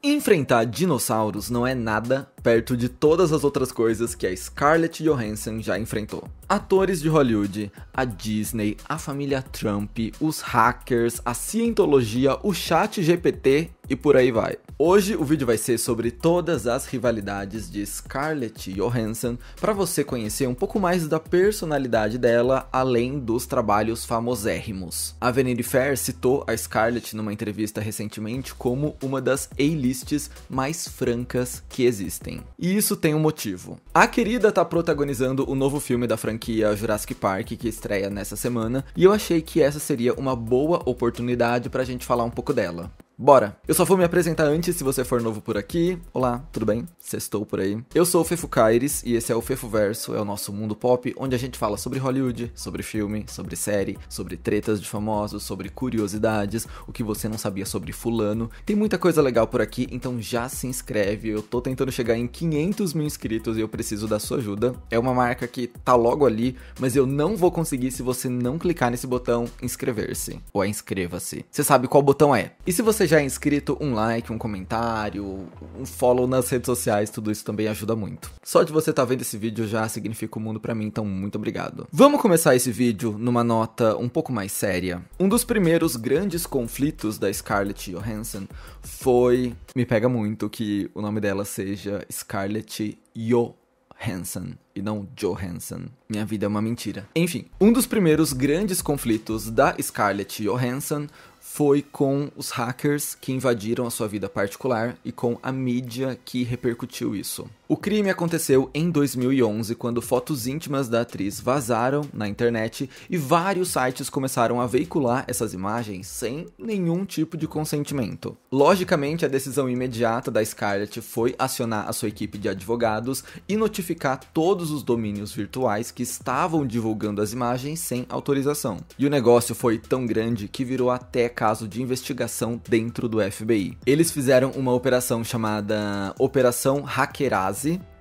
Enfrentar dinossauros não é nada perto de todas as outras coisas que a Scarlett Johansson já enfrentou. Atores de Hollywood, a Disney, a família Trump, os hackers, a cientologia, o chat GPT e por aí vai. Hoje o vídeo vai ser sobre todas as rivalidades de Scarlett Johansson para você conhecer um pouco mais da personalidade dela, além dos trabalhos famosérrimos. A Vanity Fair citou a Scarlett numa entrevista recentemente como uma das A-lists mais francas que existem. E isso tem um motivo. A querida tá protagonizando o novo filme da franquia Jurassic Park, que estreia nessa semana, e eu achei que essa seria uma boa oportunidade pra gente falar um pouco dela. Bora! Eu só vou me apresentar antes se você for novo por aqui. Olá, tudo bem? Sextou por aí. Eu sou o Fefo Caires e esse é o Fefoverso, é o nosso mundo pop, onde a gente fala sobre Hollywood, sobre filme, sobre série, sobre tretas de famosos, sobre curiosidades, o que você não sabia sobre fulano. Tem muita coisa legal por aqui, então já se inscreve. Eu tô tentando chegar em 500 mil inscritos e eu preciso da sua ajuda. É uma marca que tá logo ali, mas eu não vou conseguir se você não clicar nesse botão inscrever-se, ou inscreva-se. Você sabe qual botão é. E se você já é inscrito, um like, um comentário, um follow nas redes sociais, tudo isso também ajuda muito. Só de você estar vendo esse vídeo já significa o mundo pra mim, então muito obrigado. Vamos começar esse vídeo numa nota um pouco mais séria. Um dos primeiros grandes conflitos da Scarlett Johansson foi... Me pega muito que o nome dela seja Scarlett Johansson e não Johansson. Minha vida é uma mentira. Enfim, um dos primeiros grandes conflitos da Scarlett Johansson foi com os hackers que invadiram a sua vida particular e com a mídia que repercutiu isso. O crime aconteceu em 2011, quando fotos íntimas da atriz vazaram na internet e vários sites começaram a veicular essas imagens sem nenhum tipo de consentimento. Logicamente, a decisão imediata da Scarlett foi acionar a sua equipe de advogados e notificar todos os domínios virtuais que estavam divulgando as imagens sem autorização. E o negócio foi tão grande que virou até caso de investigação dentro do FBI. Eles fizeram uma operação chamada Operação Hackerazi,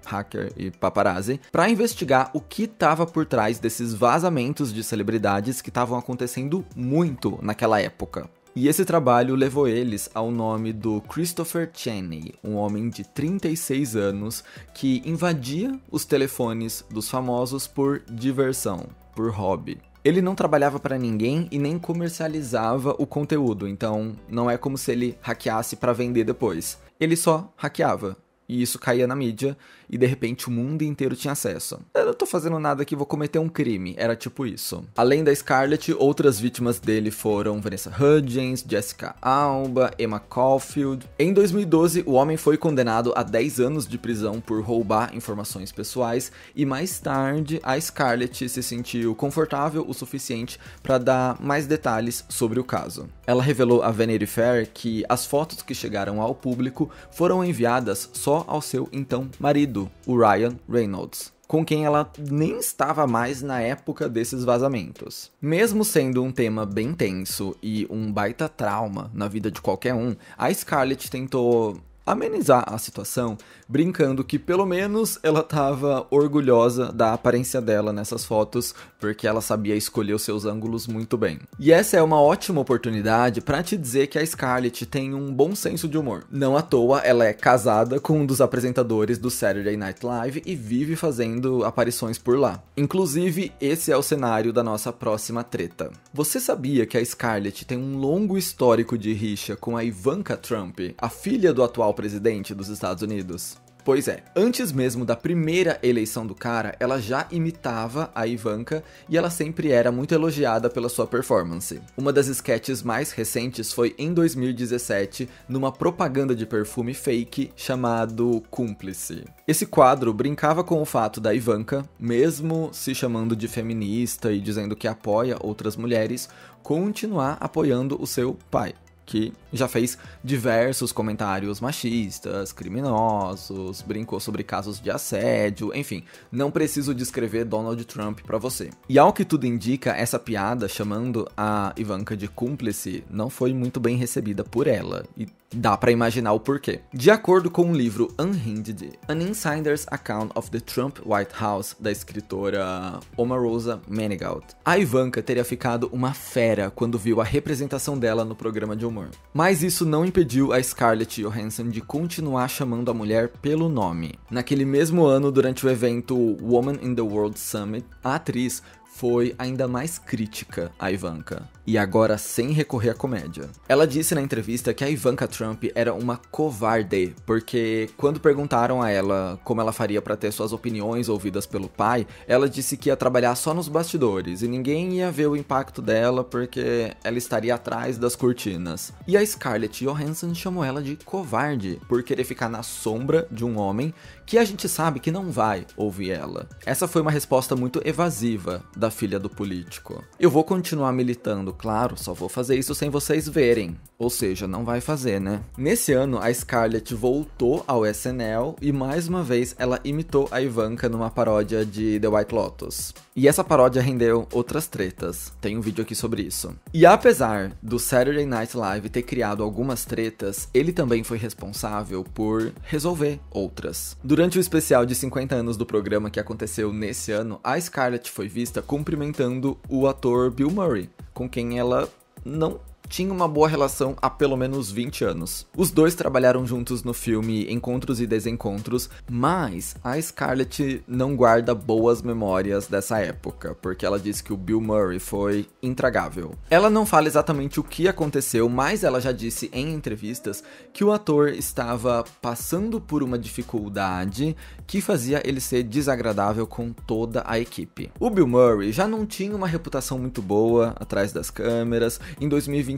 hacker e paparazzi, para investigar o que estava por trás desses vazamentos de celebridades que estavam acontecendo muito naquela época. E esse trabalho levou eles ao nome do Christopher Cheney, um homem de 36 anos que invadia os telefones dos famosos por diversão, por hobby. Ele não trabalhava para ninguém e nem comercializava o conteúdo, então não é como se ele hackeasse para vender depois. Ele só hackeava. E isso caía na mídia, e de repente o mundo inteiro tinha acesso. Eu não tô fazendo nada aqui, vou cometer um crime, era tipo isso. Além da Scarlett, outras vítimas dele foram Vanessa Hudgens, Jessica Alba, Emma Caulfield. Em 2012, o homem foi condenado a 10 anos de prisão por roubar informações pessoais, e mais tarde a Scarlett se sentiu confortável o suficiente para dar mais detalhes sobre o caso. Ela revelou à Vanity Fair que as fotos que chegaram ao público foram enviadas só ao seu então marido, o Ryan Reynolds, com quem ela nem estava mais na época desses vazamentos. Mesmo sendo um tema bem tenso e um baita trauma na vida de qualquer um, a Scarlett tentou amenizar a situação, brincando que pelo menos ela estava orgulhosa da aparência dela nessas fotos, porque ela sabia escolher os seus ângulos muito bem. E essa é uma ótima oportunidade para te dizer que a Scarlett tem um bom senso de humor. Não à toa, ela é casada com um dos apresentadores do Saturday Night Live e vive fazendo aparições por lá. Inclusive, esse é o cenário da nossa próxima treta. Você sabia que a Scarlett tem um longo histórico de rixa com a Ivanka Trump, a filha do atual presidente dos Estados Unidos? Pois é, antes mesmo da primeira eleição do cara, ela já imitava a Ivanka e ela sempre era muito elogiada pela sua performance. Uma das sketches mais recentes foi em 2017, numa propaganda de perfume fake chamado Cúmplice. Esse quadro brincava com o fato da Ivanka, mesmo se chamando de feminista e dizendo que apoia outras mulheres, continuar apoiando o seu pai, que já fez diversos comentários machistas, criminosos, brincou sobre casos de assédio, enfim, não preciso descrever Donald Trump pra você. E ao que tudo indica, essa piada chamando a Ivanka de cúmplice não foi muito bem recebida por ela, e dá pra imaginar o porquê. De acordo com o livro Unhinged, An Insider's Account of the Trump White House, da escritora Omarosa Manigault, a Ivanka teria ficado uma fera quando viu a representação dela no programa de humor. Mas isso não impediu a Scarlett Johansson de continuar chamando a mulher pelo nome. Naquele mesmo ano, durante o evento Woman in the World Summit, a atriz foi ainda mais crítica a Ivanka, e agora sem recorrer à comédia. Ela disse na entrevista que a Ivanka Trump era uma covarde, porque quando perguntaram a ela como ela faria para ter suas opiniões ouvidas pelo pai, ela disse que ia trabalhar só nos bastidores, e ninguém ia ver o impacto dela porque ela estaria atrás das cortinas. E a Scarlett Johansson chamou ela de covarde, por querer ficar na sombra de um homem que a gente sabe que não vai ouvir ela. Essa foi uma resposta muito evasiva da filha do político. Eu vou continuar militando, claro, só vou fazer isso sem vocês verem. Ou seja, não vai fazer, né? Nesse ano, a Scarlett voltou ao SNL e mais uma vez ela imitou a Ivanka numa paródia de The White Lotus. E essa paródia rendeu outras tretas. Tem um vídeo aqui sobre isso. E apesar do Saturday Night Live ter criado algumas tretas, ele também foi responsável por resolver outras. Durante o especial de 50 anos do programa que aconteceu nesse ano, a Scarlett foi vista cumprimentando o ator Bill Murray, com quem ela não tinha uma boa relação há pelo menos 20 anos. Os dois trabalharam juntos no filme Encontros e Desencontros, mas a Scarlett não guarda boas memórias dessa época, porque ela disse que o Bill Murray foi intragável. Ela não fala exatamente o que aconteceu, mas ela já disse em entrevistas que o ator estava passando por uma dificuldade que fazia ele ser desagradável com toda a equipe. O Bill Murray já não tinha uma reputação muito boa atrás das câmeras. Em 2022,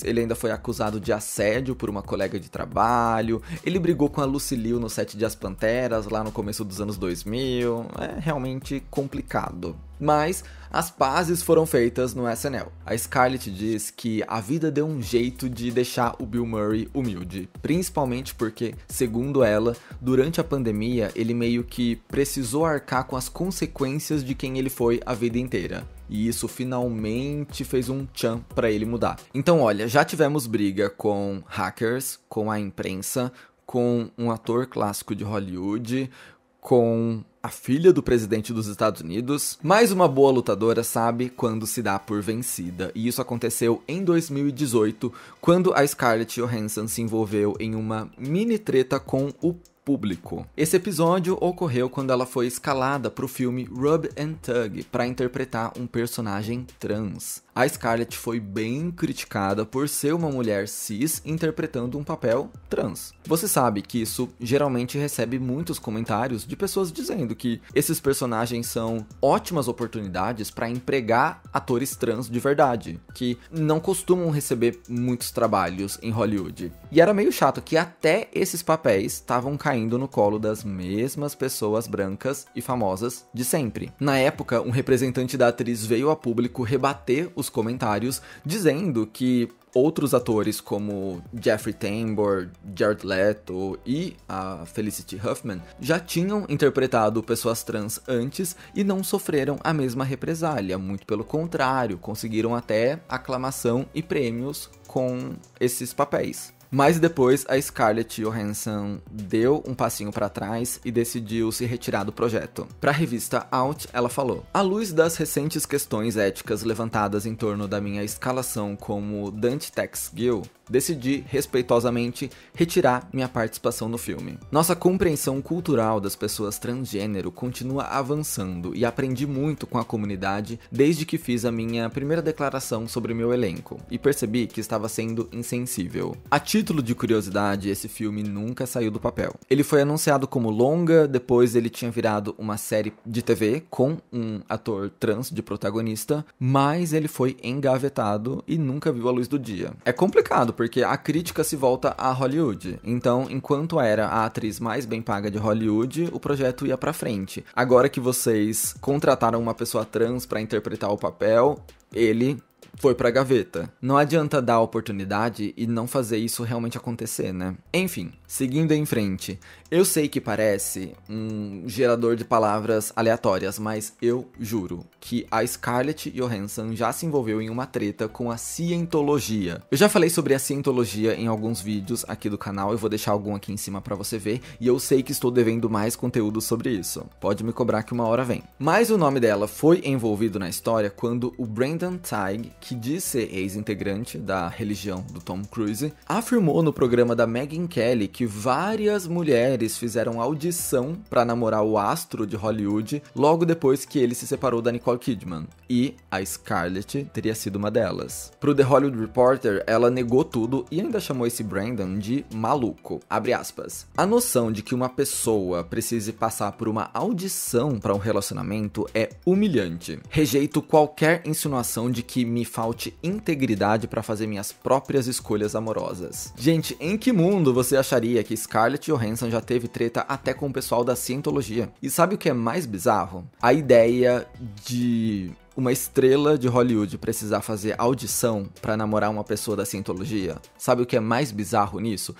ele ainda foi acusado de assédio por uma colega de trabalho, ele brigou com a Lucy Liu no set de As Panteras, lá no começo dos anos 2000, é realmente complicado. Mas as pazes foram feitas no SNL. A Scarlett diz que a vida deu um jeito de deixar o Bill Murray humilde, principalmente porque, segundo ela, durante a pandemia, ele meio que precisou arcar com as consequências de quem ele foi a vida inteira. E isso finalmente fez um tchan pra ele mudar. Então, olha, já tivemos briga com hackers, com a imprensa, com um ator clássico de Hollywood, com a filha do presidente dos Estados Unidos, mas uma boa lutadora sabe quando se dá por vencida, e isso aconteceu em 2018, quando a Scarlett Johansson se envolveu em uma mini treta com o público. Esse episódio ocorreu quando ela foi escalada para o filme Rub and Tug para interpretar um personagem trans. A Scarlett foi bem criticada por ser uma mulher cis interpretando um papel trans. Você sabe que isso geralmente recebe muitos comentários de pessoas dizendo que esses personagens são ótimas oportunidades para empregar atores trans de verdade, que não costumam receber muitos trabalhos em Hollywood. E era meio chato que até esses papéis estavam caindo no colo das mesmas pessoas brancas e famosas de sempre. Na época, um representante da atriz veio a público rebater os comentários, dizendo que outros atores como Jeffrey Tambor, Jared Leto e a Felicity Huffman já tinham interpretado pessoas trans antes e não sofreram a mesma represália, muito pelo contrário, conseguiram até aclamação e prêmios com esses papéis. Mas depois a Scarlett Johansson deu um passinho para trás e decidiu se retirar do projeto. Para a revista Out, ela falou: "À luz das recentes questões éticas levantadas em torno da minha escalação como Dante Tex Gill, decidi respeitosamente retirar minha participação no filme. Nossa compreensão cultural das pessoas transgênero continua avançando e aprendi muito com a comunidade desde que fiz a minha primeira declaração sobre meu elenco e percebi que estava sendo insensível." A título de curiosidade, esse filme nunca saiu do papel. Ele foi anunciado como longa, depois ele tinha virado uma série de TV com um ator trans de protagonista, mas ele foi engavetado e nunca viu a luz do dia. É complicado, porque a crítica se volta a Hollywood. Então, enquanto era a atriz mais bem paga de Hollywood, o projeto ia pra frente. Agora que vocês contrataram uma pessoa trans pra interpretar o papel, ele foi pra gaveta. Não adianta dar a oportunidade e não fazer isso realmente acontecer, né? Enfim, seguindo em frente. Eu sei que parece um gerador de palavras aleatórias, mas eu juro que a Scarlett Johansson já se envolveu em uma treta com a cientologia. Eu já falei sobre a cientologia em alguns vídeos aqui do canal, eu vou deixar algum aqui em cima pra você ver, e eu sei que estou devendo mais conteúdo sobre isso. Pode me cobrar que uma hora vem. Mas o nome dela foi envolvido na história quando o Brandon Teig, que diz ser ex-integrante da religião do Tom Cruise, afirmou no programa da Megyn Kelly que várias mulheres fizeram audição para namorar o astro de Hollywood logo depois que ele se separou da Nicole Kidman, e a Scarlett teria sido uma delas. Pro The Hollywood Reporter, ela negou tudo e ainda chamou esse Brandon de maluco, abre aspas. A noção de que uma pessoa precise passar por uma audição para um relacionamento é humilhante. Rejeito qualquer insinuação de que me falte integridade para fazer minhas próprias escolhas amorosas. Gente, em que mundo você acharia que Scarlett Johansson já teve treta até com o pessoal da cientologia? E sabe o que é mais bizarro? A ideia de uma estrela de Hollywood precisar fazer audição pra namorar uma pessoa da cientologia. Sabe o que é mais bizarro nisso?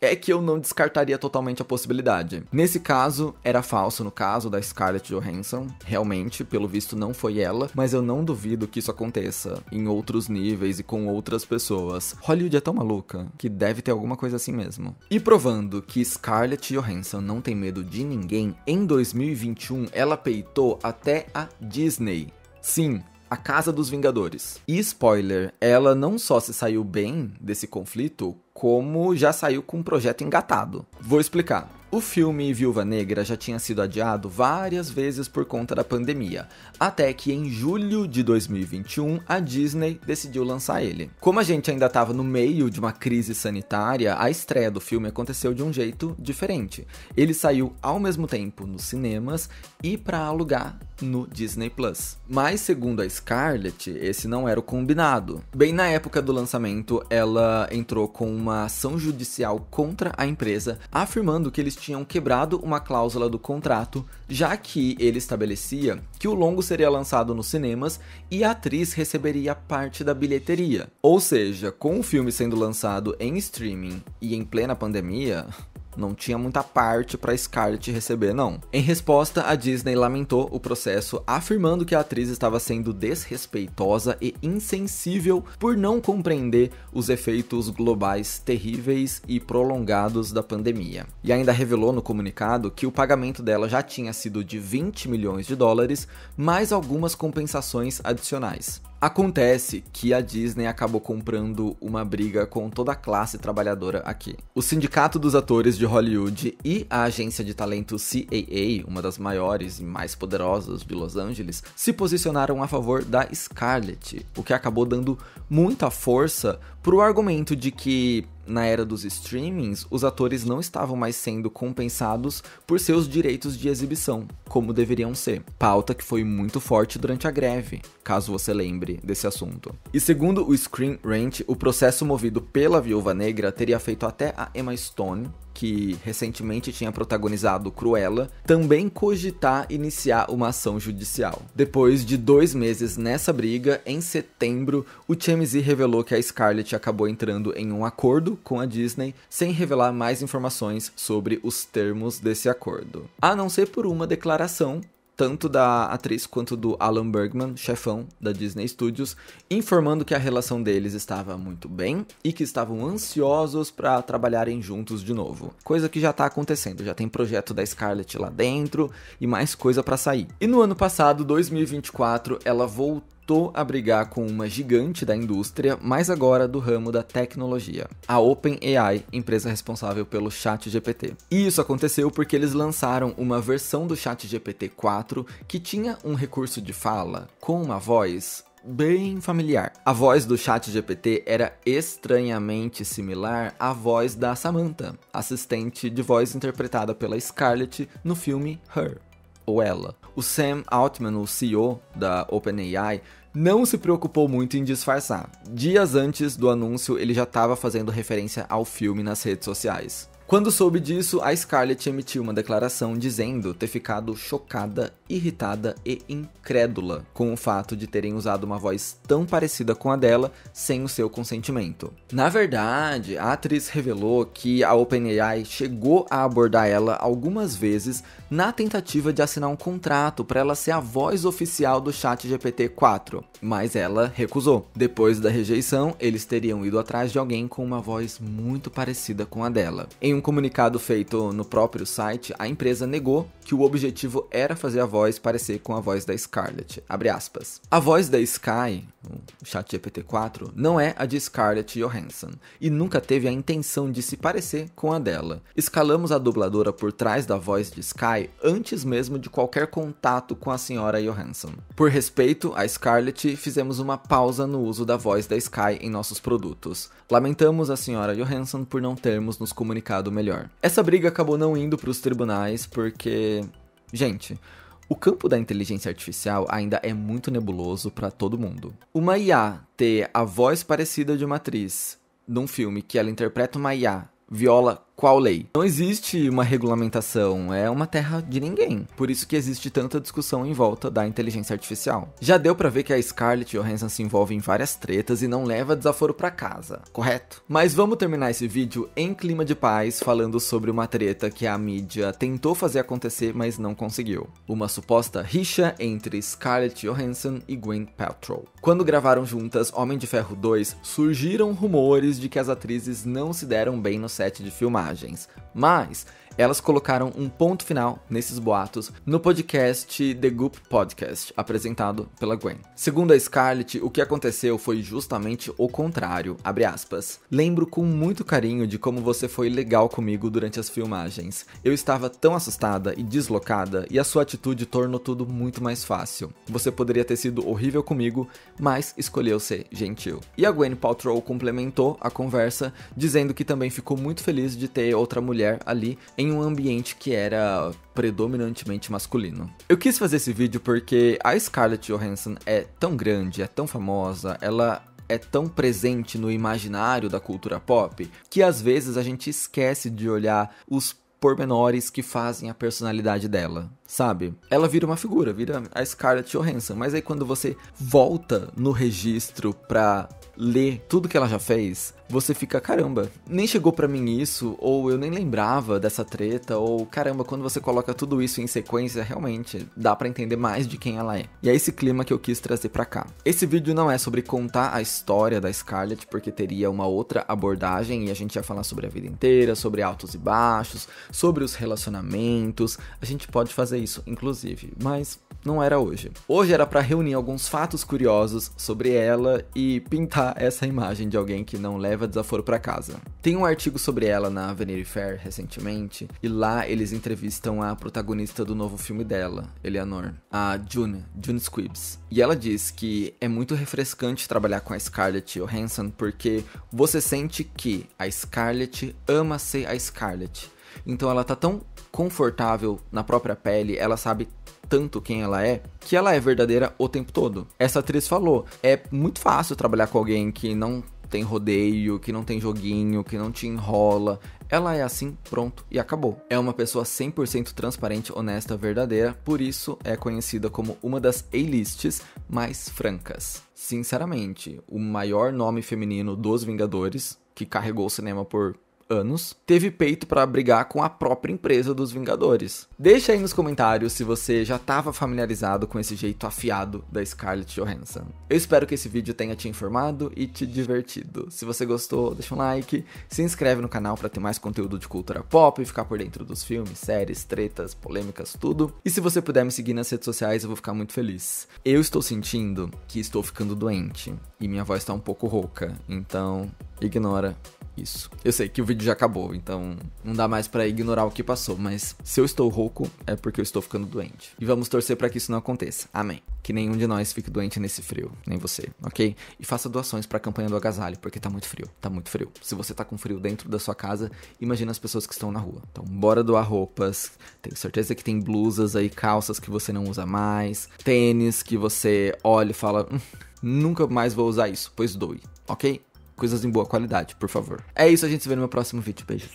É que eu não descartaria totalmente a possibilidade. Nesse caso, era falso no caso da Scarlett Johansson. Realmente, pelo visto, não foi ela. Mas eu não duvido que isso aconteça em outros níveis e com outras pessoas. Hollywood é tão maluca que deve ter alguma coisa assim mesmo. E provando que Scarlett Johansson não tem medo de ninguém, em 2021 ela peitou até a Disney. Sim, a Casa dos Vingadores. E spoiler, ela não só se saiu bem desse conflito, como já saiu com um projeto engatado. Vou explicar. O filme Viúva Negra já tinha sido adiado várias vezes por conta da pandemia, até que em julho de 2021 a Disney decidiu lançar ele. Como a gente ainda estava no meio de uma crise sanitária, a estreia do filme aconteceu de um jeito diferente. Ele saiu ao mesmo tempo nos cinemas e para alugar no Disney Plus. Mas segundo a Scarlett, esse não era o combinado. Bem na época do lançamento, ela entrou com uma ação judicial contra a empresa, afirmando que eles tinham quebrado uma cláusula do contrato, já que ele estabelecia que o longo seria lançado nos cinemas e a atriz receberia parte da bilheteria. Ou seja, com o filme sendo lançado em streaming e em plena pandemia, não tinha muita parte para Scarlett receber, não. Em resposta, a Disney lamentou o processo, afirmando que a atriz estava sendo desrespeitosa e insensível por não compreender os efeitos globais terríveis e prolongados da pandemia. E ainda revelou no comunicado que o pagamento dela já tinha sido de 20 milhões de dólares, mais algumas compensações adicionais. Acontece que a Disney acabou comprando uma briga com toda a classe trabalhadora aqui. O Sindicato dos Atores de Hollywood e a agência de talento CAA, uma das maiores e mais poderosas de Los Angeles, se posicionaram a favor da Scarlett, o que acabou dando muita força pro argumento de que, na era dos streamings, os atores não estavam mais sendo compensados por seus direitos de exibição, como deveriam ser. Pauta que foi muito forte durante a greve, caso você lembre desse assunto. E segundo o Screen Rant, o processo movido pela Viúva Negra teria feito até a Emma Stone, que recentemente tinha protagonizado Cruella, também cogitar iniciar uma ação judicial. Depois de 2 meses nessa briga, em setembro, o TMZ revelou que a Scarlett acabou entrando em um acordo com a Disney, sem revelar mais informações sobre os termos desse acordo. A não ser por uma declaração tanto da atriz quanto do Alan Bergman, chefão da Disney Studios, informando que a relação deles estava muito bem e que estavam ansiosos para trabalharem juntos de novo. Coisa que já tá acontecendo, já tem projeto da Scarlett lá dentro e mais coisa para sair. E no ano passado, 2024, ela voltou a brigar com uma gigante da indústria, mas agora do ramo da tecnologia, a OpenAI, empresa responsável pelo ChatGPT. E isso aconteceu porque eles lançaram uma versão do ChatGPT 4 que tinha um recurso de fala com uma voz bem familiar. A voz do ChatGPT era estranhamente similar à voz da Samantha, assistente de voz interpretada pela Scarlett no filme Her, ou Ela. O Sam Altman, o CEO da OpenAI, não se preocupou muito em disfarçar. Dias antes do anúncio, ele já estava fazendo referência ao filme nas redes sociais. Quando soube disso, a Scarlett emitiu uma declaração dizendo ter ficado chocada, irritada e incrédula com o fato de terem usado uma voz tão parecida com a dela sem o seu consentimento. Na verdade, a atriz revelou que a OpenAI chegou a abordar ela algumas vezes na tentativa de assinar um contrato para ela ser a voz oficial do ChatGPT-4, mas ela recusou. Depois da rejeição, eles teriam ido atrás de alguém com uma voz muito parecida com a dela. Em um comunicado feito no próprio site, a empresa negou que o objetivo era fazer a voz parecer com a voz da Scarlett. Abre aspas. A voz da Sky, o ChatGPT-4, não é a de Scarlett Johansson e nunca teve a intenção de se parecer com a dela. Escalamos a dubladora por trás da voz de Sky antes mesmo de qualquer contato com a senhora Johansson. Por respeito a Scarlett, fizemos uma pausa no uso da voz da Sky em nossos produtos. Lamentamos a senhora Johansson por não termos nos comunicado melhor. Essa briga acabou não indo para os tribunais porque... Gente, o campo da inteligência artificial ainda é muito nebuloso para todo mundo. Uma IA ter a voz parecida de uma atriz num filme que ela interpreta uma IA viola qual lei? Não existe uma regulamentação, é uma terra de ninguém. Por isso que existe tanta discussão em volta da inteligência artificial. Já deu pra ver que a Scarlett Johansson se envolve em várias tretas e não leva desaforo pra casa, correto? Mas vamos terminar esse vídeo em clima de paz, falando sobre uma treta que a mídia tentou fazer acontecer, mas não conseguiu. Uma suposta rixa entre Scarlett Johansson e Gwyneth Paltrow. Quando gravaram juntas Homem de Ferro 2, surgiram rumores de que as atrizes não se deram bem no set de filmagem. Mas elas colocaram um ponto final nesses boatos no podcast The Goop Podcast, apresentado pela Gwen. Segundo a Scarlett, o que aconteceu foi justamente o contrário, abre aspas. Lembro com muito carinho de como você foi legal comigo durante as filmagens. Eu estava tão assustada e deslocada e a sua atitude tornou tudo muito mais fácil. Você poderia ter sido horrível comigo, mas escolheu ser gentil. E a Gwyneth Paltrow complementou a conversa, dizendo que também ficou muito feliz de ter outra mulher ali em um ambiente que era predominantemente masculino. Eu quis fazer esse vídeo porque a Scarlett Johansson é tão grande, é tão famosa, ela é tão presente no imaginário da cultura pop, que às vezes a gente esquece de olhar os pormenores que fazem a personalidade dela, sabe? Ela vira uma figura, vira a Scarlett Johansson, mas aí quando você volta no registro pra ler tudo que ela já fez, você fica, caramba, nem chegou pra mim isso, ou eu nem lembrava dessa treta, ou caramba, quando você coloca tudo isso em sequência, realmente dá pra entender mais de quem ela é. E é esse clima que eu quis trazer pra cá. Esse vídeo não é sobre contar a história da Scarlett, porque teria uma outra abordagem, e a gente ia falar sobre a vida inteira, sobre altos e baixos, sobre os relacionamentos, a gente pode fazer isso, inclusive, mas não era hoje. Hoje era pra reunir alguns fatos curiosos sobre ela e pintar essa imagem de alguém que não leva desaforo pra casa. Tem um artigo sobre ela na Vanity Fair recentemente, e lá eles entrevistam a protagonista do novo filme dela, Eleanor, a June Squibbs. E ela diz que é muito refrescante trabalhar com a Scarlett Johansson porque você sente que a Scarlett ama ser a Scarlett. Então ela tá tão confortável na própria pele, ela sabe tanto quem ela é, que ela é verdadeira o tempo todo. Essa atriz falou, é muito fácil trabalhar com alguém que não tem rodeio, que não tem joguinho, que não te enrola. Ela é assim, pronto, e acabou. É uma pessoa 100% transparente, honesta, verdadeira, por isso é conhecida como uma das A-lists mais francas. Sinceramente, o maior nome feminino dos Vingadores, que carregou o cinema por anos, teve peito pra brigar com a própria empresa dos Vingadores. Deixa aí nos comentários se você já estava familiarizado com esse jeito afiado da Scarlett Johansson. Eu espero que esse vídeo tenha te informado e te divertido. Se você gostou, deixa um like, se inscreve no canal pra ter mais conteúdo de cultura pop e ficar por dentro dos filmes, séries, tretas, polêmicas, tudo. E se você puder me seguir nas redes sociais, eu vou ficar muito feliz. Eu estou sentindo que estou ficando doente e minha voz tá um pouco rouca, então ignora isso. Eu sei que o vídeo já acabou, então não dá mais pra ignorar o que passou, mas se eu estou rouco é porque eu estou ficando doente. E vamos torcer pra que isso não aconteça. Amém. Que nenhum de nós fique doente nesse frio, nem você, ok? E faça doações pra campanha do agasalho, porque tá muito frio, tá muito frio. Se você tá com frio dentro da sua casa, imagina as pessoas que estão na rua. Então bora doar roupas, tenho certeza que tem blusas aí, calças que você não usa mais, tênis que você olha e fala, nunca mais vou usar isso, pois doe, ok? Coisas em boa qualidade, por favor. É isso, a gente se vê no meu próximo vídeo. Beijos.